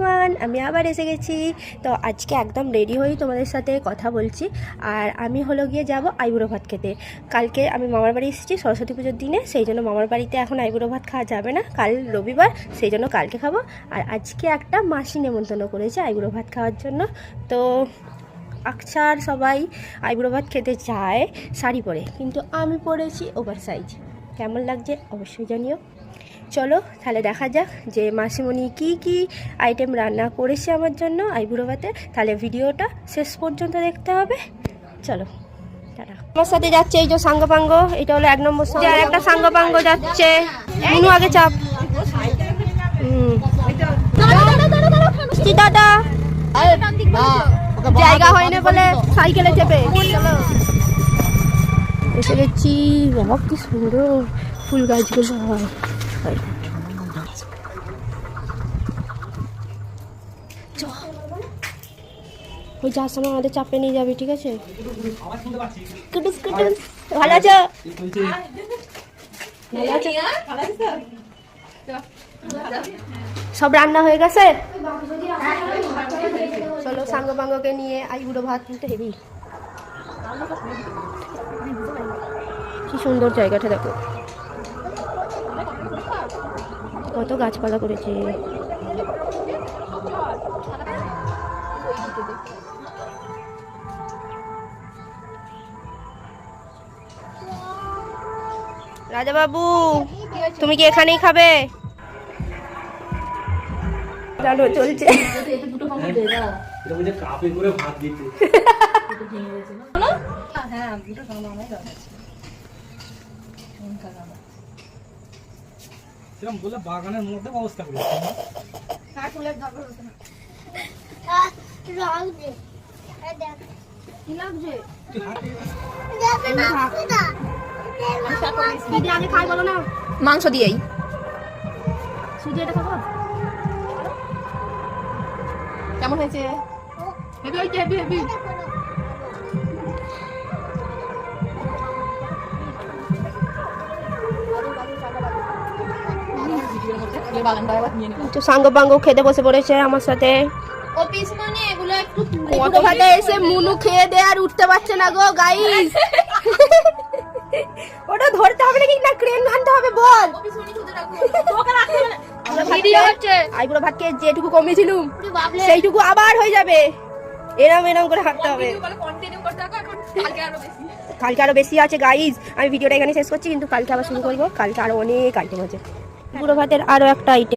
Everyone, আমি আবার এসে গেছি। তো আজকে একদম রেডি হয়েই তোমাদের সাথে কথা বলছি। আর আমি হলো গিয়ে যাব আইবুড়ো ভাত খেতে। কালকে আমি মামার বাড়ি এসেছি সরস্বতী পুজোর দিনে, সেই জন্য মামার বাড়িতে এখন আইবুড়ো ভাত খাওয়া যাবে না, কাল রবিবার, সেই জন্য কালকে খাবো। আর আজকে একটা মাসি নেমন্তন্ন করেছে আইবুড়ো ভাত খাওয়ার জন্য। তো আকছার সবাই আইবুড়ো ভাত খেতে চায় শাড়ি পরে, কিন্তু আমি পরেছি ওভার সাইজ। কেমন লাগছে অবশ্যই জানিও। চলো তাহলে দেখা যাক যে মাসিমণি কি কি আইটেম রান্না করেছে আমার জন্য আইবুড়ো ভাতে। তাহলে ভিডিওটা শেষ পর্যন্ত দেখতে হবে। চলো টাটা। আমার সাথে যাচ্ছে এই যে সাঙ্গপাঙ্গ, এটা হলো 1 নম্বর সঙ্গে, আর একটা সাঙ্গপাঙ্গ যাচ্ছে। মুনু আগে চাপ। টাটা। জায়গা হয়নি বলে সাইকেলে চেপে এসে গেছি। বাবা কি সুন্দর ফুল গাছগুলো হয়। ওই যার সময় আমাদের চাপে নিয়ে যাবে, ঠিক আছে? কুটুস কুটুস, ভালো আছো? সব রান্না হয়ে গেছে। চলো সাঙ্গপাঙ্গকে নিয়ে আইবুড়ো ভাত কিন্তু হেভি। কি সুন্দর জায়গাটা দেখো, কত গাছপালা করেছে। রাজা বাবু, তুমি কি এখানেই খাবে? জানো চলছে। বাগানের মধ্যে ব্যবস্থা করেছে। মাংস দিয়েই কেমন হয়েছে? সাঙ্গপাঙ্গ খেতে বসে পড়েছে আমার সাথে। কত ভাতে এসে মুনু খেয়ে দে আর উঠতে পারছে না গো গাইস। ওটা ধরতে হবে নাকি না ক্রেন আনতে হবে বল? আইবুড়ো ভাতকে যেটুকু কমিয়েছিলাম সেইটুকু আবার হয়ে যাবে। এরম এরম করে হাঁটতে হবে। কালকে আরো বেশি আছে গাইস। আমি ভিডিওটা এখানে শেষ করছি, কিন্তু কালকে আবার শুরু করবো। কালকে আরো অনেক আইটেম আছে। বুড়ো ভাতের আরো একটা আইটেম।